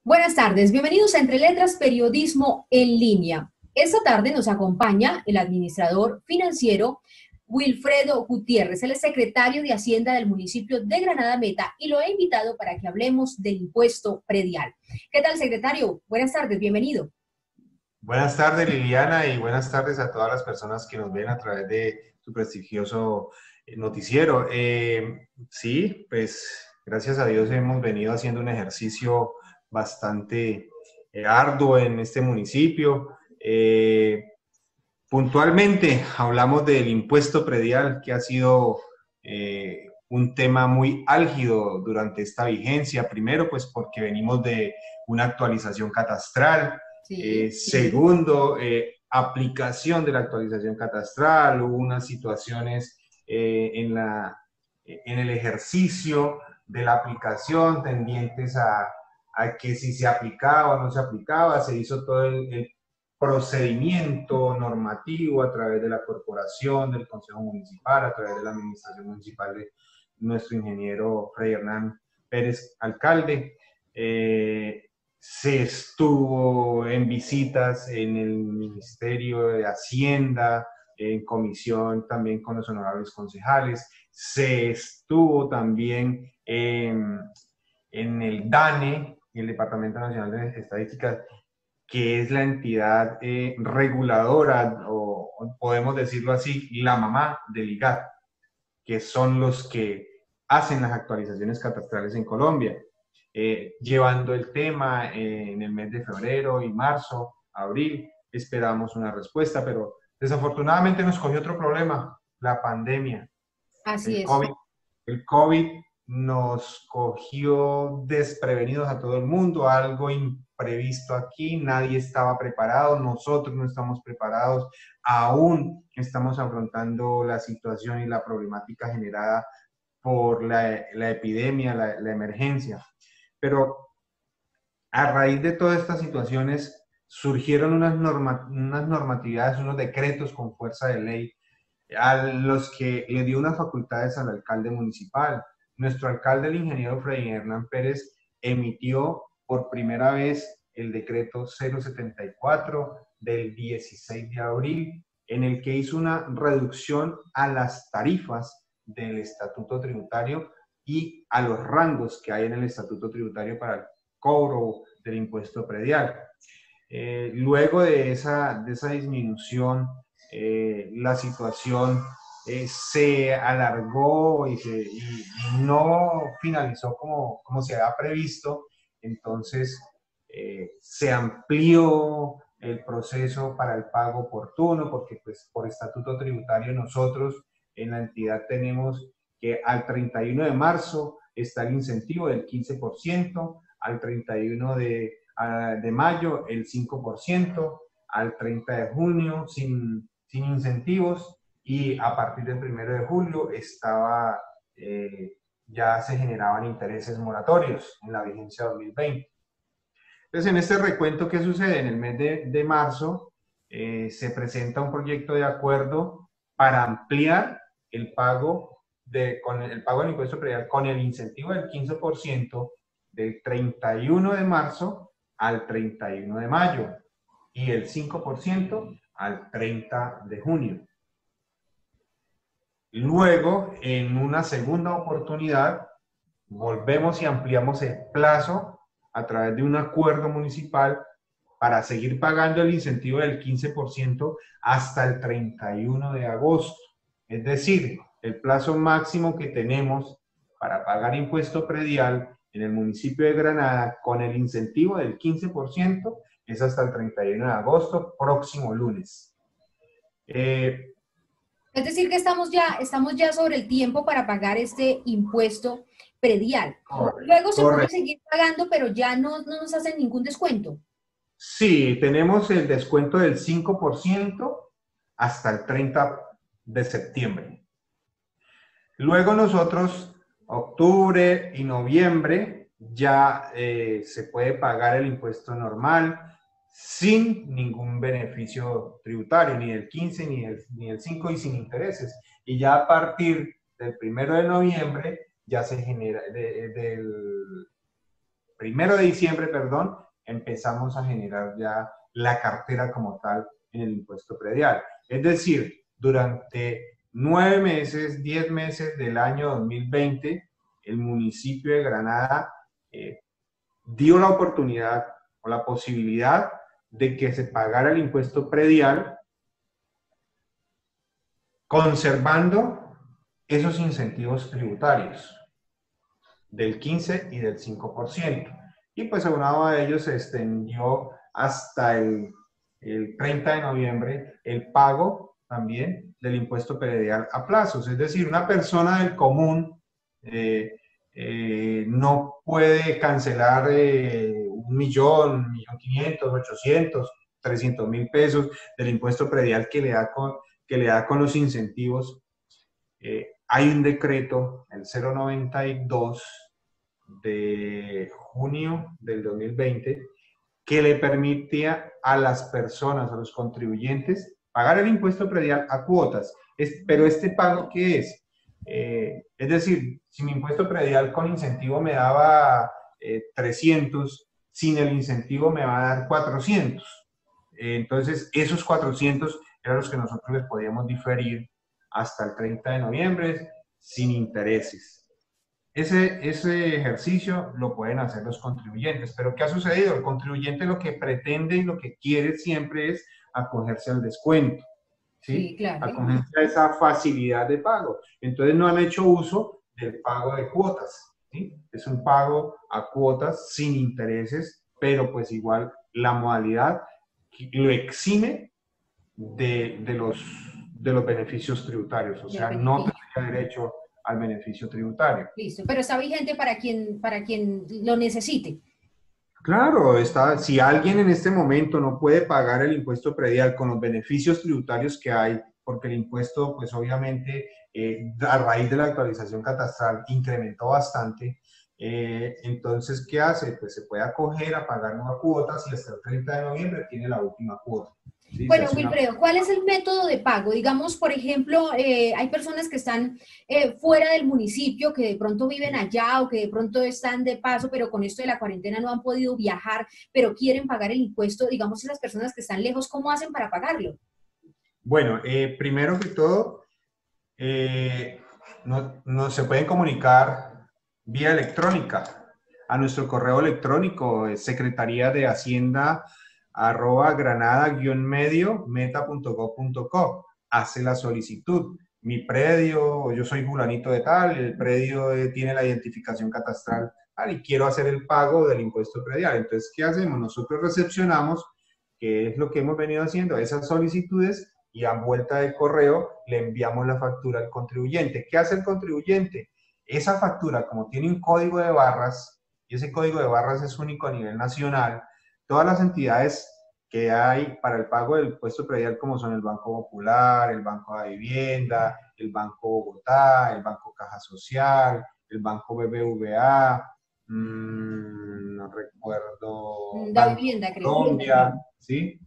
Buenas tardes, bienvenidos a Entre Letras Periodismo en Línea. Esta tarde nos acompaña el administrador financiero Wilfredo Gutiérrez, él es secretario de Hacienda del municipio de Granada Meta y lo he invitado para que hablemos del impuesto predial. ¿Qué tal, secretario? Buenas tardes, bienvenido. Buenas tardes, Liliana, y buenas tardes a todas las personas que nos ven a través de su prestigioso noticiero. Sí, pues gracias a Dios hemos venido haciendo un ejercicio bastante arduo en este municipio. Puntualmente hablamos del impuesto predial, que ha sido un tema muy álgido durante esta vigencia. Primero, pues porque venimos de una actualización catastral. Sí. Segundo, aplicación de la actualización catastral. Hubo unas situaciones en el ejercicio de la aplicación tendientes a que si se aplicaba o no se aplicaba, se hizo todo el procedimiento normativo a través de la corporación, del Consejo Municipal, a través de la administración municipal de nuestro ingeniero Fray Hernán Pérez, alcalde. Se estuvo en visitas en el Ministerio de Hacienda, en comisión también con los honorables concejales. Se estuvo también en el DANE, el Departamento Nacional de Estadística, que es la entidad reguladora, o podemos decirlo así, la mamá del IGAT, que son los que hacen las actualizaciones catastrales en Colombia, llevando el tema en el mes de febrero y marzo, abril. Esperamos una respuesta, pero desafortunadamente nos cogió otro problema, la pandemia. Así El es. COVID, el COVID nos cogió desprevenidos a todo el mundo, algo imprevisto aquí, nadie estaba preparado, nosotros no estamos preparados, aún estamos afrontando la situación y la problemática generada por la epidemia, la emergencia. Pero a raíz de todas estas situaciones surgieron unas normatividades, unos decretos con fuerza de ley a los que le dio unas facultades al alcalde municipal. Nuestro alcalde, el ingeniero Fray Hernán Pérez, emitió por primera vez el decreto 074 del 16 de abril, en el que hizo una reducción a las tarifas del estatuto tributario y a los rangos que hay en el estatuto tributario para el cobro del impuesto predial. Luego de esa disminución, la situación se alargó y no finalizó como se había previsto. Entonces se amplió el proceso para el pago oportuno, porque pues por estatuto tributario nosotros en la entidad tenemos que al 31 de marzo está el incentivo del 15%, al 31 de mayo el 5%, al 30 de junio sin incentivos, y a partir del 1 de julio ya se generaban intereses moratorios en la vigencia 2020. Entonces, en este recuento, ¿qué sucede? En el mes de marzo se presenta un proyecto de acuerdo para ampliar el pago, con el pago del impuesto predial con el incentivo del 15% del 31 de marzo al 31 de mayo y el 5% al 30 de junio. Luego, en una segunda oportunidad, volvemos y ampliamos el plazo a través de un acuerdo municipal para seguir pagando el incentivo del 15% hasta el 31 de agosto. Es decir, el plazo máximo que tenemos para pagar impuesto predial en el municipio de Granada con el incentivo del 15% es hasta el 31 de agosto, próximo lunes. Es decir, que estamos ya sobre el tiempo para pagar este impuesto predial. Luego se puede Correcto. seguir pagando, pero ya no nos hacen ningún descuento. Sí, tenemos el descuento del 5% hasta el 30 de septiembre. Luego nosotros, octubre y noviembre, ya se puede pagar el impuesto normal sin ningún beneficio tributario, ni del 15 ni del 5 y sin intereses. Y ya a partir del 1 de noviembre ya se genera, del 1 de diciembre, perdón, empezamos a generar ya la cartera como tal en el impuesto predial. Es decir, durante 9 meses, 10 meses del año 2020, el municipio de Granada dio la oportunidad o la posibilidad de que se pagara el impuesto predial conservando esos incentivos tributarios del 15 y del 5%. Y pues aunado a ello se extendió hasta el 30 de noviembre el pago también del impuesto predial a plazos. Es decir, una persona del común no puede cancelar 1.000.000, 1.500.000, 800.000, 300.000 pesos del impuesto predial que le da con los incentivos. Hay un decreto, el 092 de junio del 2020, que le permitía a las personas, a los contribuyentes, pagar el impuesto predial a cuotas. Pero ¿este pago qué es? Es decir, si mi impuesto predial con incentivo me daba 300, sin el incentivo me va a dar 400. Entonces, esos 400 eran los que nosotros les podíamos diferir hasta el 30 de noviembre sin intereses. Ese ejercicio lo pueden hacer los contribuyentes, pero ¿qué ha sucedido? El contribuyente lo que pretende y lo que quiere siempre es acogerse al descuento, ¿sí? Sí, claro. Acogerse a esa facilidad de pago. Entonces no han hecho uso del pago de cuotas, ¿sí? Es un pago a cuotas sin intereses, pero pues igual la modalidad lo exime de los beneficios tributarios, o sea, no tendría derecho al beneficio tributario. Listo, pero está vigente para quien lo necesite. Claro, si alguien en este momento no puede pagar el impuesto predial con los beneficios tributarios que hay, porque el impuesto, pues obviamente, a raíz de la actualización catastral, incrementó bastante, entonces, ¿qué hace? Pues se puede acoger a pagar nuevas cuotas y hasta el 30 de noviembre tiene la última cuota. ¿Sí? Bueno, Wilfredo, ¿cuál es el método de pago? Digamos, por ejemplo, hay personas que están fuera del municipio, que de pronto viven allá o que de pronto están de paso, pero con esto de la cuarentena no han podido viajar, pero quieren pagar el impuesto. Digamos, esas personas que están lejos, ¿cómo hacen para pagarlo? Bueno, primero que todo, no se pueden comunicar vía electrónica a nuestro correo electrónico, secretaría de Hacienda @granada-medio meta.gov.co. Hace la solicitud. Mi predio, yo soy fulanito de tal, el predio tiene la identificación catastral y quiero hacer el pago del impuesto predial. Entonces, ¿qué hacemos? Nosotros recepcionamos, que es lo que hemos venido haciendo, esas solicitudes, y a vuelta de correo le enviamos la factura al contribuyente. ¿Qué hace el contribuyente? Esa factura, como tiene un código de barras, y ese código de barras es único a nivel nacional, todas las entidades que hay para el pago del impuesto predial, como son el Banco Popular, el Banco de Vivienda, el Banco Bogotá, el Banco Caja Social, el Banco BBVA, no recuerdo, Da Banco Vivienda, creo. Colombia, ¿sí?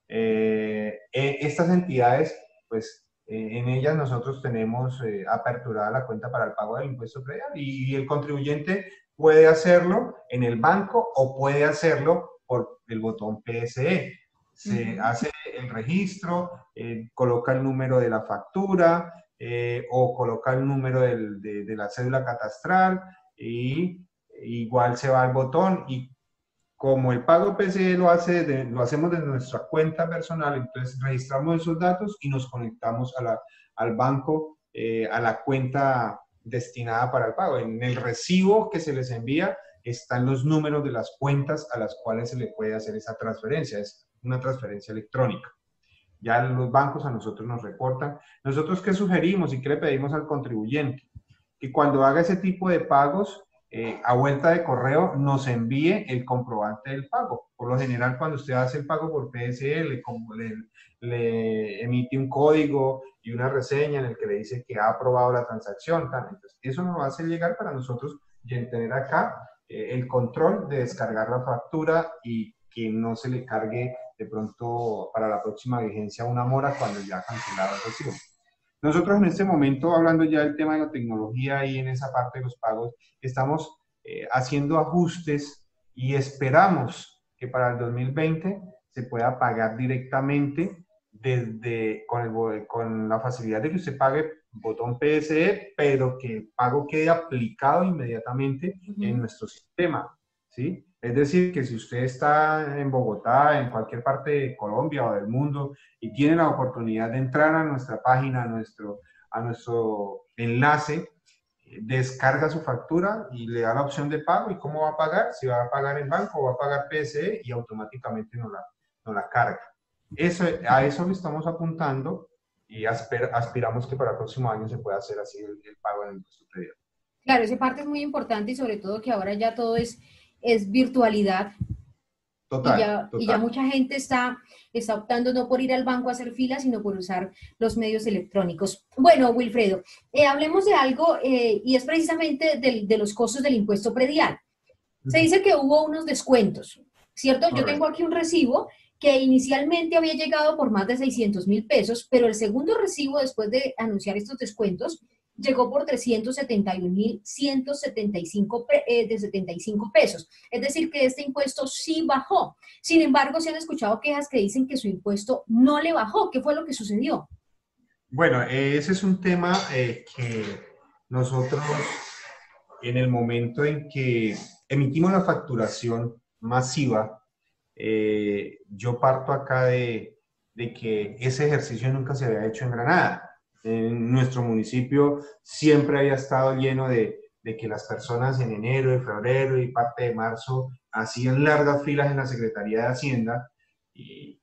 Estas entidades, pues en ellas nosotros tenemos aperturada la cuenta para el pago del impuesto predial y el contribuyente puede hacerlo en el banco o puede hacerlo por el botón PSE. Se hace el registro, coloca el número de la factura o coloca el número de la cédula catastral y igual se va al botón y como el pago PSE lo hacemos desde nuestra cuenta personal, entonces registramos esos datos y nos conectamos al banco, a la cuenta destinada para el pago. En el recibo que se les envía están los números de las cuentas a las cuales se le puede hacer esa transferencia. Es una transferencia electrónica. Ya los bancos a nosotros nos reportan. ¿Nosotros qué sugerimos y qué le pedimos al contribuyente? Que cuando haga ese tipo de pagos, a vuelta de correo nos envíe el comprobante del pago. Por lo general, cuando usted hace el pago por PSE, le emite un código y una reseña en el que le dice que ha aprobado la transacción. Entonces, eso nos va a hacer llegar para nosotros y tener acá el control de descargar la factura y que no se le cargue de pronto para la próxima vigencia una mora cuando ya ha cancelado el recibo. Nosotros en este momento, hablando ya del tema de la tecnología y en esa parte de los pagos, estamos haciendo ajustes y esperamos que para el 2020 se pueda pagar directamente con la facilidad de que usted pague botón PSE, pero que el pago quede aplicado inmediatamente en nuestro sistema, ¿sí? Es decir, que si usted está en Bogotá, en cualquier parte de Colombia o del mundo y tiene la oportunidad de entrar a nuestra página, a nuestro enlace, descarga su factura y le da la opción de pago y cómo va a pagar, si va a pagar en banco o va a pagar PSE y automáticamente nos la carga. A eso le estamos apuntando y aspiramos que para el próximo año se pueda hacer así el pago del impuesto predial. Claro, esa parte es muy importante y sobre todo que ahora ya todo es virtualidad Total, y ya total. mucha gente está optando no por ir al banco a hacer filas, sino por usar los medios electrónicos. Bueno, Wilfredo, hablemos de algo y es precisamente de los costos del impuesto predial. Se dice que hubo unos descuentos, ¿cierto? Yo tengo Correcto. aquí un recibo que inicialmente había llegado por más de 600.000 pesos, pero el segundo recibo, después de anunciar estos descuentos, llegó por 371.175 de 75 pesos. Es decir, que este impuesto sí bajó. Sin embargo, se han escuchado quejas que dicen que su impuesto no le bajó. ¿Qué fue lo que sucedió? Bueno, ese es un tema que nosotros, en el momento en que emitimos la facturación masiva, yo parto acá de que ese ejercicio nunca se había hecho en Granada. En nuestro municipio siempre había estado lleno de que las personas en enero, en febrero y parte de marzo hacían largas filas en la Secretaría de Hacienda y,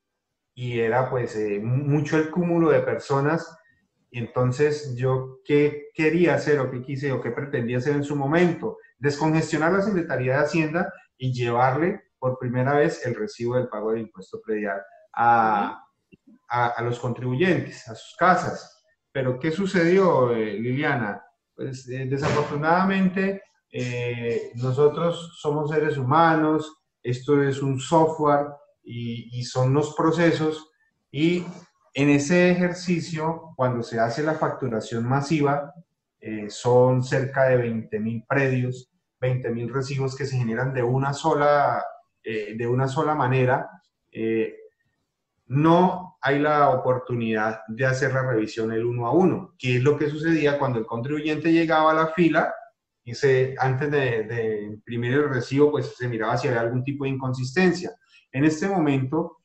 y era pues mucho el cúmulo de personas. Y entonces yo, ¿qué quería hacer o qué quise o qué pretendía hacer en su momento? Descongestionar la Secretaría de Hacienda y llevarle por primera vez el recibo del pago del impuesto predial a, a los contribuyentes, a sus casas. Pero ¿qué sucedió, Liliana? Pues desafortunadamente nosotros somos seres humanos, esto es un software y son los procesos y en ese ejercicio, cuando se hace la facturación masiva, son cerca de 20.000 predios, 20.000 recibos que se generan de una sola manera. No hay la oportunidad de hacer la revisión el uno a uno, que es lo que sucedía cuando el contribuyente llegaba a la fila y antes de imprimir el recibo, pues se miraba si había algún tipo de inconsistencia. En este momento,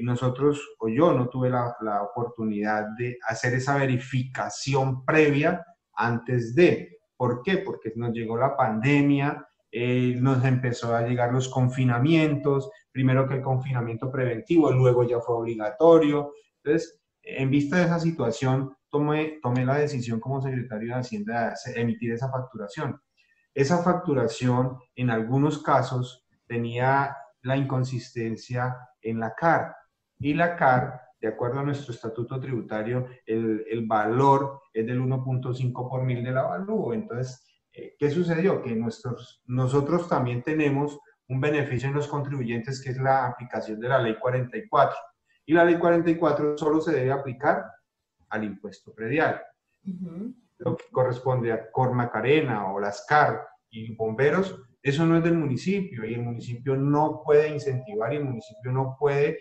nosotros o yo no tuve la oportunidad de hacer esa verificación previa antes de. ¿Por qué? Porque nos llegó la pandemia, nos empezó a llegar los confinamientos, primero que el confinamiento preventivo, luego ya fue obligatorio. Entonces, en vista de esa situación, tomé la decisión como secretario de Hacienda de emitir esa facturación. Esa facturación, en algunos casos, tenía la inconsistencia en la CAR. Y la CAR, de acuerdo a nuestro estatuto tributario, el valor es del 1.5 por mil del avalúo. Entonces, ¿qué sucedió? Que nosotros también tenemos un beneficio en los contribuyentes, que es la aplicación de la ley 44. Y la ley 44 solo se debe aplicar al impuesto predial. Lo que corresponde a Cor Macarena o las CAR y bomberos, eso no es del municipio y el municipio no puede incentivar y el municipio no puede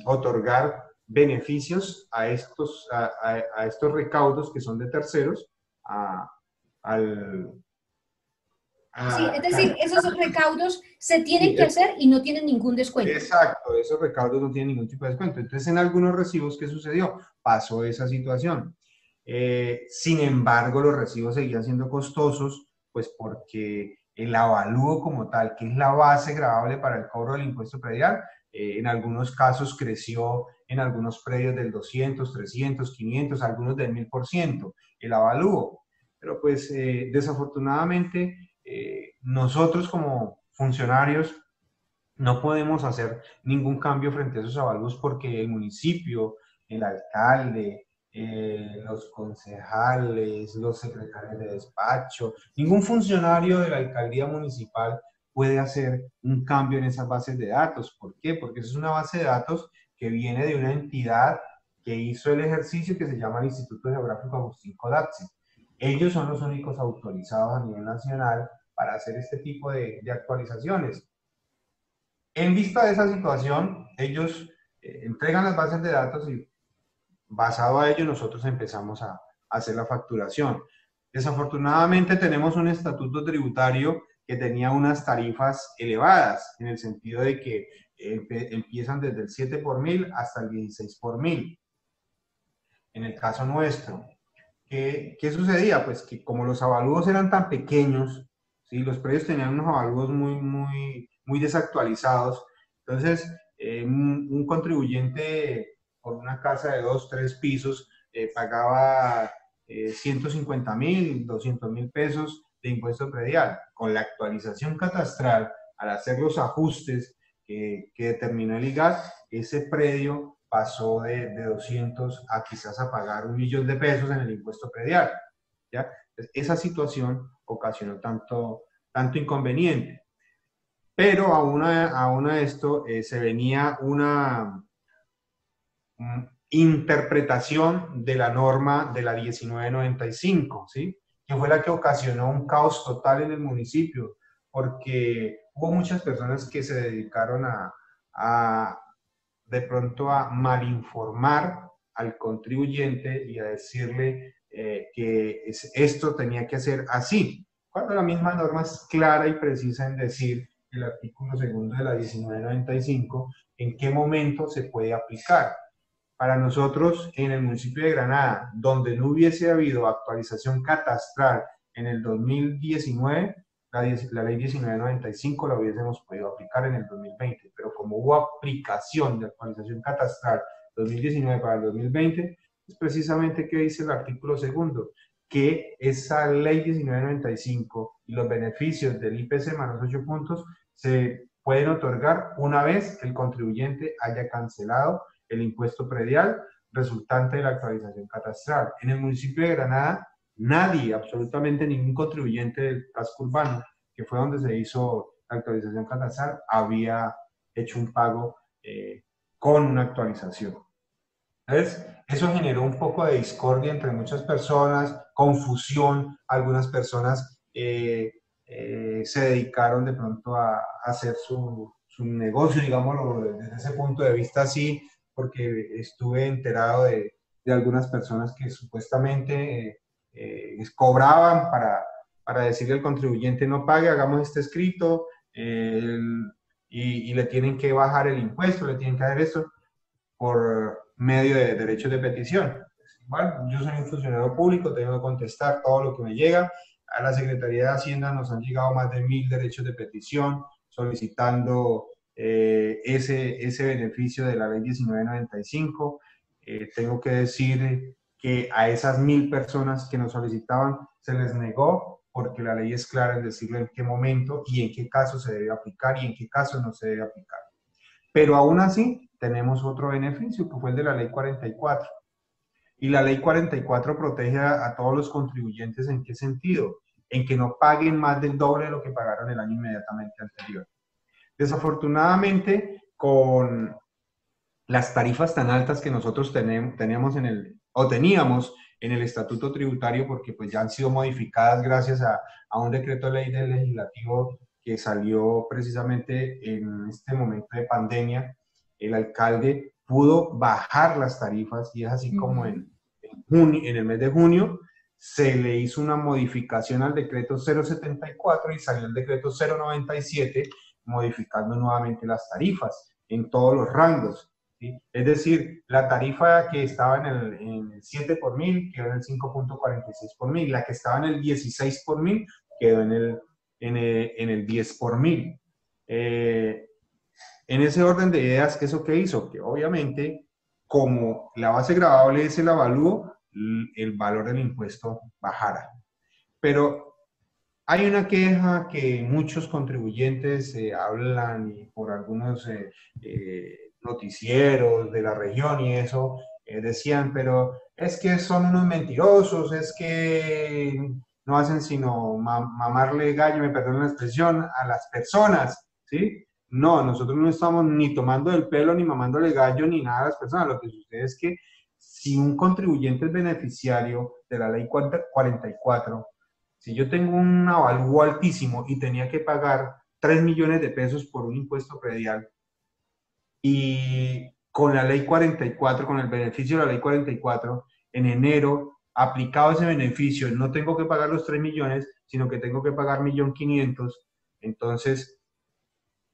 otorgar beneficios a estos recaudos que son de terceros al, Sí, es a, decir, esos recaudos se tienen sí, que hacer y no tienen ningún descuento. exacto, esos recaudos no tienen ningún tipo de descuento. Entonces, en algunos recibos, ¿qué sucedió? Pasó esa situación. Sin embargo, los recibos seguían siendo costosos, pues porque el avalúo como tal, que es la base gravable para el cobro del impuesto predial, en algunos casos creció en algunos predios del 200, 300, 500, algunos del 1000%, el avalúo. Pero pues desafortunadamente nosotros como funcionarios no podemos hacer ningún cambio frente a esos avalúos porque el municipio, el alcalde, los concejales, los secretarios de despacho, ningún funcionario de la alcaldía municipal puede hacer un cambio en esas bases de datos. ¿Por qué? Porque eso es una base de datos que viene de una entidad que hizo el ejercicio que se llama el Instituto Geográfico Agustín Codazzi. Ellos son los únicos autorizados a nivel nacional para hacer este tipo de actualizaciones. En vista de esa situación, ellos entregan las bases de datos y basado a ello nosotros empezamos a hacer la facturación. Desafortunadamente tenemos un estatuto tributario que tenía unas tarifas elevadas, en el sentido de que empiezan desde el 7 por mil hasta el 16 por mil. En el caso nuestro, ¿qué sucedía? Pues que como los avalúos eran tan pequeños, ¿sí? Los predios tenían unos avalúos muy desactualizados, entonces un contribuyente por una casa de 2, 3 pisos pagaba 150.000, 200.000 pesos de impuesto predial. Con la actualización catastral, al hacer los ajustes que determinó el IGAT, ese predio pasó de 200 a quizás a pagar 1.000.000 de pesos en el impuesto predial, ¿ya? Entonces, esa situación ocasionó tanto inconveniente. Pero aún a esto se venía una interpretación de la norma de la 1995, ¿sí? Que fue la que ocasionó un caos total en el municipio, porque hubo muchas personas que se dedicaron de pronto a malinformar al contribuyente y a decirle que esto tenía que ser así, cuando la misma norma es clara y precisa en decir, el artículo segundo de la 1995, en qué momento se puede aplicar. Para nosotros, en el municipio de Granada, donde no hubiese habido actualización catastral en el 2019, la ley 1995 la hubiésemos podido aplicar en el 2020, pero como hubo aplicación de actualización catastral 2019 para el 2020, es precisamente que dice el artículo segundo, que esa ley 1995 y los beneficios del IPC más los 8 puntos se pueden otorgar una vez que el contribuyente haya cancelado el impuesto predial resultante de la actualización catastral. En el municipio de Granada, nadie, absolutamente ningún contribuyente del casco urbano, que fue donde se hizo la actualización catastral, había hecho un pago con una actualización. Entonces, eso generó un poco de discordia entre muchas personas, confusión, algunas personas se dedicaron de pronto a hacer su negocio, digámoslo, desde ese punto de vista así, porque estuve enterado de algunas personas que supuestamente cobraban para decirle al contribuyente no pague, hagamos este escrito y le tienen que bajar el impuesto, le tienen que hacer esto por medio de derechos de petición. Bueno, yo soy un funcionario público, tengo que contestar todo lo que me llega. A la Secretaría de Hacienda nos han llegado más de 1.000 derechos de petición solicitando ese beneficio de la ley 1995. Tengo que decir que a esas 1.000 personas que nos solicitaban se les negó porque la ley es clara en decirle en qué momento y en qué caso se debe aplicar y en qué caso no se debe aplicar. Pero aún así tenemos otro beneficio que fue el de la ley 44. Y la ley 44 protege a todos los contribuyentes ¿en qué sentido? En que no paguen más del doble de lo que pagaron el año inmediatamente anterior. Desafortunadamente, con las tarifas tan altas que nosotros teníamos en el estatuto tributario, porque pues ya han sido modificadas gracias a un decreto de ley del legislativo que salió precisamente en este momento de pandemia, el alcalde pudo bajar las tarifas y es así como en el mes de junio se le hizo una modificación al decreto 074 y salió el decreto 097 modificando nuevamente las tarifas en todos los rangos, ¿sí? Es decir, la tarifa que estaba en el 7 por mil quedó en el 5.46 por mil, la que estaba en el 16 por mil quedó en el 10 por mil. En ese orden de ideas, ¿eso qué hizo? Que obviamente, como la base gravable es el avalúo, el valor del impuesto bajara. Pero hay una queja que muchos contribuyentes hablan y por algunos noticieros de la región y eso, decían, pero es que son unos mentirosos, es que no hacen sino mamarle gallo, me perdonan la expresión, a las personas, ¿sí? No, nosotros no estamos ni tomando el pelo, ni mamándole gallo, ni nada a las personas. Lo que sucede es que si un contribuyente es beneficiario de la ley 44, Si yo tengo un avalúo altísimo y tenía que pagar 3 millones de pesos por un impuesto predial, y con la ley 44, con el beneficio de la ley 44, en enero, aplicado ese beneficio, no tengo que pagar los 3 millones, sino que tengo que pagar 1.500.000, entonces,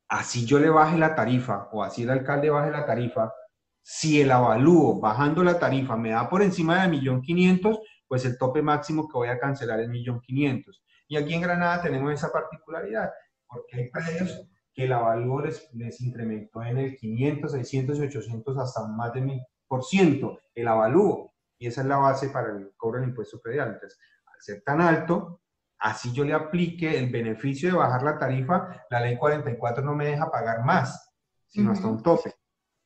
así yo le baje la tarifa, o así el alcalde baje la tarifa, si el avalúo bajando la tarifa me da por encima de 1.500.000, pues el tope máximo que voy a cancelar es 1.500.000. Y aquí en Granada tenemos esa particularidad, porque hay predios que el avalúo les incrementó en el 500, 600 y 800 hasta más de 1000% el avalúo. Y esa es la base para el cobro del impuesto predial. Entonces, al ser tan alto, así yo le aplique el beneficio de bajar la tarifa, la ley 44 no me deja pagar más, sino hasta un tope.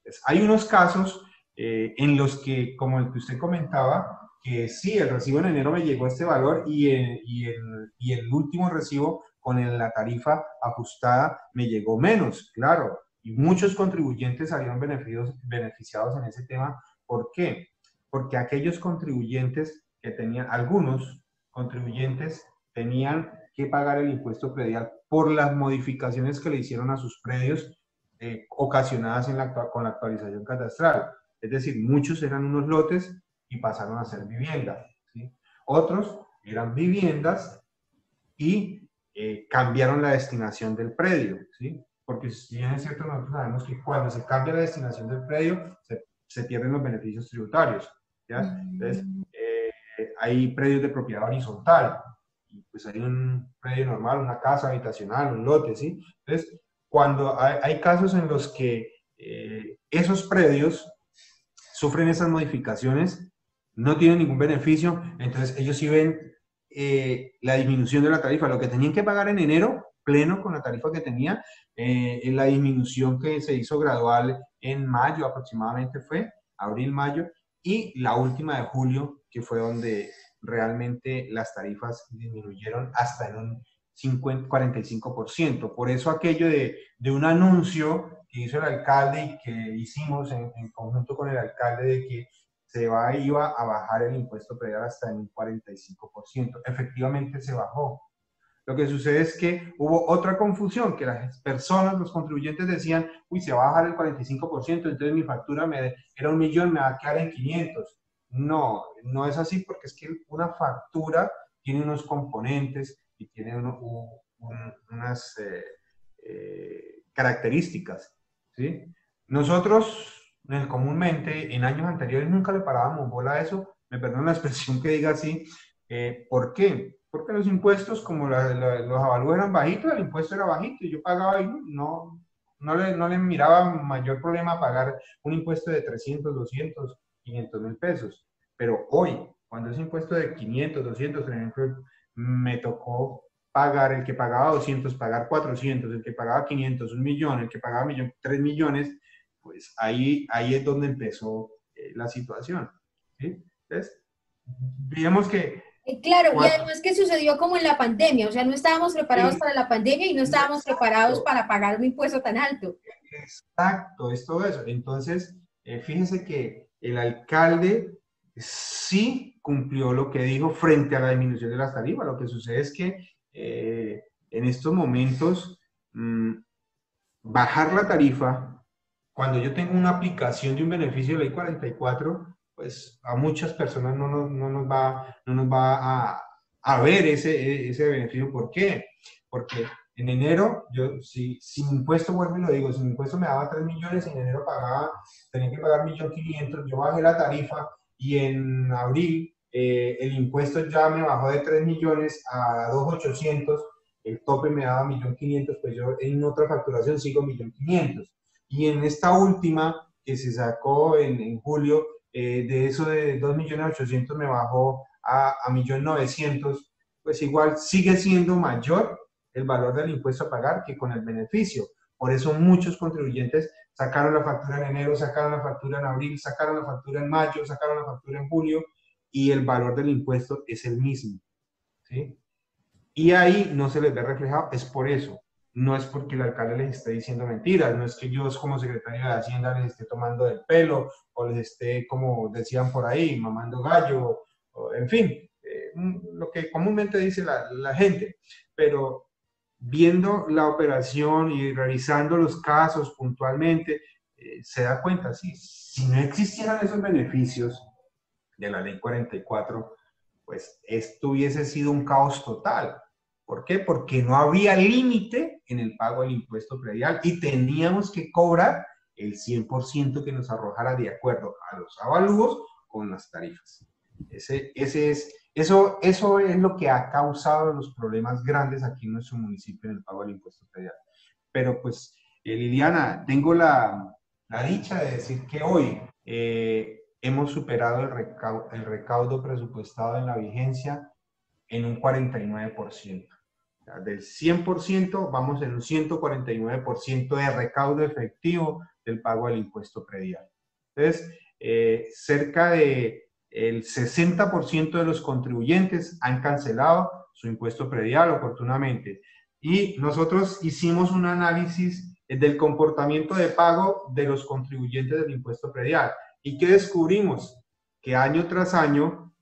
Entonces, hay unos casos en los que, como el que usted comentaba, que sí, el recibo en enero me llegó a este valor y el último recibo con la tarifa ajustada me llegó menos, claro. Y muchos contribuyentes salieron beneficiados en ese tema. ¿Por qué? Porque aquellos contribuyentes que tenían, algunos contribuyentes tenían que pagar el impuesto predial por las modificaciones que le hicieron a sus predios ocasionadas con la actualización catastral. Es decir, muchos eran unos lotes y pasaron a ser viviendas, ¿sí? Otros eran viviendas y cambiaron la destinación del predio, ¿sí? Porque si bien es cierto, nosotros sabemos que cuando se cambia la destinación del predio, se pierden los beneficios tributarios, ¿ya? Entonces, hay predios de propiedad horizontal, y pues hay un predio normal, una casa habitacional, un lote, ¿sí? Entonces, cuando hay casos en los que esos predios sufren esas modificaciones, no tienen ningún beneficio, entonces ellos sí ven la disminución de la tarifa, lo que tenían que pagar en enero, pleno con la tarifa que tenía, en la disminución que se hizo gradual en mayo aproximadamente fue, abril, mayo, y la última de julio, que fue donde realmente las tarifas disminuyeron hasta en un 45%. Por eso aquello de un anuncio que hizo el alcalde y que hicimos en conjunto con el alcalde de que iba a bajar el impuesto predial hasta en un 45%. Efectivamente se bajó. Lo que sucede es que hubo otra confusión, que las personas, los contribuyentes decían, uy, se va a bajar el 45%, entonces mi factura era 1.000.000, me va a quedar en 500. No, no es así, porque es que una factura tiene unos componentes y tiene unas características, ¿sí? Nosotros, comúnmente, en años anteriores nunca le parábamos bola a eso, me perdonan la expresión que diga así. ¿Por qué? Porque los impuestos, como los avalúos eran bajitos, el impuesto era bajito y yo pagaba y no le miraba mayor problema pagar un impuesto de 300, 200, 500.000 pesos. Pero hoy, cuando ese impuesto de 500, 200, por ejemplo, me tocó pagar, el que pagaba 200, pagar 400, el que pagaba 500, 1.000.000, el que pagaba 3 millones, pues ahí es donde empezó la situación, ¿sí? Entonces, digamos que Claro, y además que sucedió como en la pandemia, o sea, no estábamos preparados para la pandemia y no estábamos preparados para pagar un impuesto tan alto. Exacto, es todo eso. Entonces, fíjense que el alcalde sí cumplió lo que dijo frente a la disminución de las tarifas. Lo que sucede es que en estos momentos, bajar la tarifa, cuando yo tengo una aplicación de un beneficio de ley 44, pues a muchas personas no nos va a ver ese beneficio. ¿Por qué? Porque en enero, yo, si sin impuesto, vuelvo y lo digo, sin impuesto me daba 3 millones, en enero tenía que pagar 1.500.000, yo bajé la tarifa y en abril el impuesto ya me bajó de 3 millones a 2.800.000, el tope me daba 1.500.000, pues yo en otra facturación sigo 1.500.000. Y en esta última que se sacó en julio, de eso de 2.800.000 me bajó a 1.900.000, pues igual sigue siendo mayor el valor del impuesto a pagar que con el beneficio. Por eso muchos contribuyentes sacaron la factura en enero, sacaron la factura en abril, sacaron la factura en mayo, sacaron la factura en julio, y el valor del impuesto es el mismo, ¿sí? Y ahí no se les ve reflejado, es por eso. No es porque el alcalde les esté diciendo mentiras, no es que yo como secretario de Hacienda les esté tomando del pelo o les esté, como decían por ahí, mamando gallo, en fin. lo que comúnmente dice la gente, pero viendo la operación y revisando los casos puntualmente, se da cuenta, sí, si no existieran esos beneficios de la ley 44, pues esto hubiese sido un caos total. ¿Por qué? Porque no había límite en el pago del impuesto predial y teníamos que cobrar el 100% que nos arrojara de acuerdo a los avalúos con las tarifas. Eso es lo que ha causado los problemas grandes aquí en nuestro municipio en el pago del impuesto predial. Pero pues, Liliana, tengo la dicha de decir que hoy hemos superado el recaudo presupuestado en la vigencia en un 49%. O sea, del 100% vamos en un 149% de recaudo efectivo del pago del impuesto predial. Entonces, cerca de el 60% de los contribuyentes han cancelado su impuesto predial oportunamente. Y nosotros hicimos un análisis del comportamiento de pago de los contribuyentes del impuesto predial. ¿Y qué descubrimos? Que año tras año,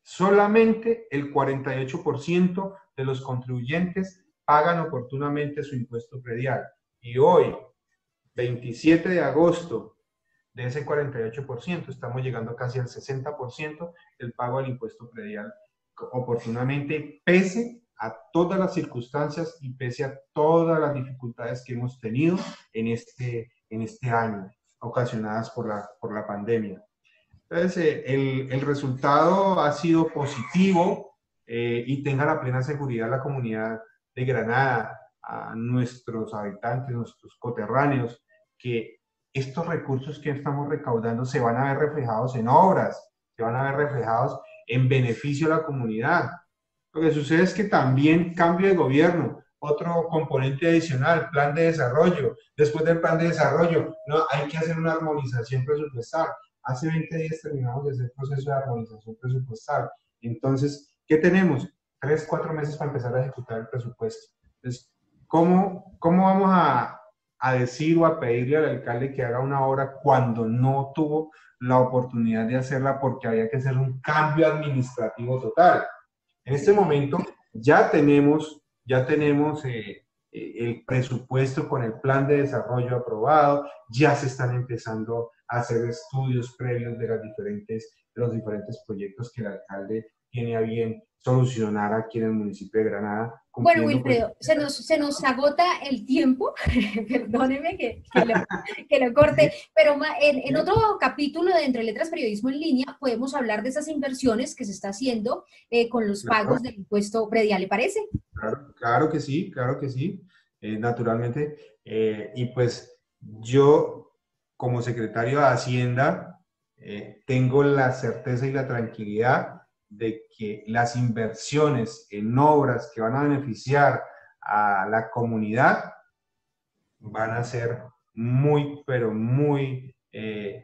solamente el 48% de los contribuyentes pagan oportunamente su impuesto predial. Y hoy, 27 de agosto, de ese 48%, estamos llegando casi al 60% del pago del impuesto predial oportunamente, pese a todas las circunstancias y pese a todas las dificultades que hemos tenido en este año, ocasionadas por la pandemia. Entonces, el resultado ha sido positivo y tenga la plena seguridad la comunidad de Granada, a nuestros habitantes, nuestros coterráneos, que estos recursos que estamos recaudando se van a ver reflejados en obras, se van a ver reflejados en beneficio a la comunidad. Lo que sucede es que también cambio de gobierno, otro componente adicional, plan de desarrollo. Después del plan de desarrollo, no, hay que hacer una armonización presupuestal. Hace 20 días terminamos de hacer proceso de armonización presupuestal. Entonces, ¿qué tenemos? 3, 4 meses para empezar a ejecutar el presupuesto. Entonces, ¿cómo vamos a decir o a pedirle al alcalde que haga una obra cuando no tuvo la oportunidad de hacerla porque había que hacer un cambio administrativo total? En este momento ya tenemos el presupuesto con el plan de desarrollo aprobado, ya se están empezando a hacer estudios previos de los diferentes proyectos que el alcalde tiene a bien solucionar aquí en el municipio de Granada. Bueno, Wilfredo, se nos agota el tiempo, perdóneme que lo corte, pero en otro capítulo de Entre Letras Periodismo en Línea podemos hablar de esas inversiones que se está haciendo con los pagos del impuesto predial, ¿le parece? Claro que sí, naturalmente. Y pues yo, como secretario de Hacienda, tengo la certeza y la tranquilidad de que las inversiones en obras que van a beneficiar a la comunidad van a ser muy, pero muy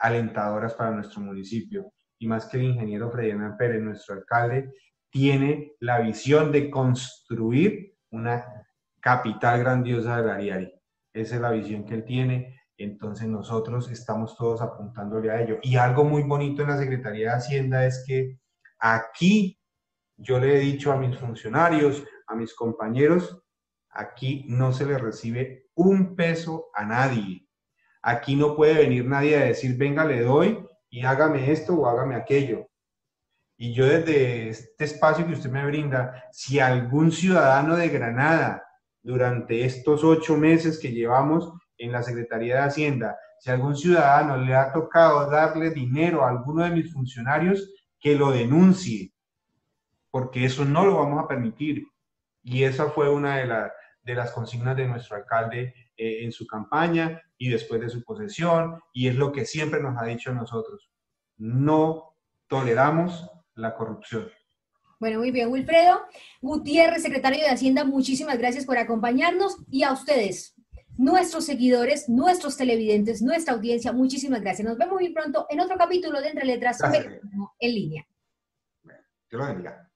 alentadoras para nuestro municipio. Y más que el ingeniero Freddy Pérez, nuestro alcalde, tiene la visión de construir una capital grandiosa del Ariari. Esa es la visión que él tiene. Entonces nosotros estamos todos apuntándole a ello. Y algo muy bonito en la Secretaría de Hacienda es que aquí yo le he dicho a mis funcionarios, a mis compañeros, aquí no se le recibe un peso a nadie. Aquí no puede venir nadie a decir, venga, le doy y hágame esto o hágame aquello. Y yo desde este espacio que usted me brinda, si algún ciudadano de Granada, durante estos 8 meses que llevamos en la Secretaría de Hacienda, si algún ciudadano le ha tocado darle dinero a alguno de mis funcionarios, que lo denuncie, porque eso no lo vamos a permitir. Y esa fue una de las consignas de nuestro alcalde en su campaña y después de su posesión, y es lo que siempre nos ha dicho a nosotros. No toleramos la corrupción. Bueno, muy bien, Wilfredo Gutiérrez, secretario de Hacienda, muchísimas gracias por acompañarnos y a ustedes, nuestros seguidores, nuestros televidentes, nuestra audiencia, muchísimas gracias. Nos vemos muy pronto en otro capítulo de Entre Letras Periodismo en Línea. Bueno, Dios lo bendiga.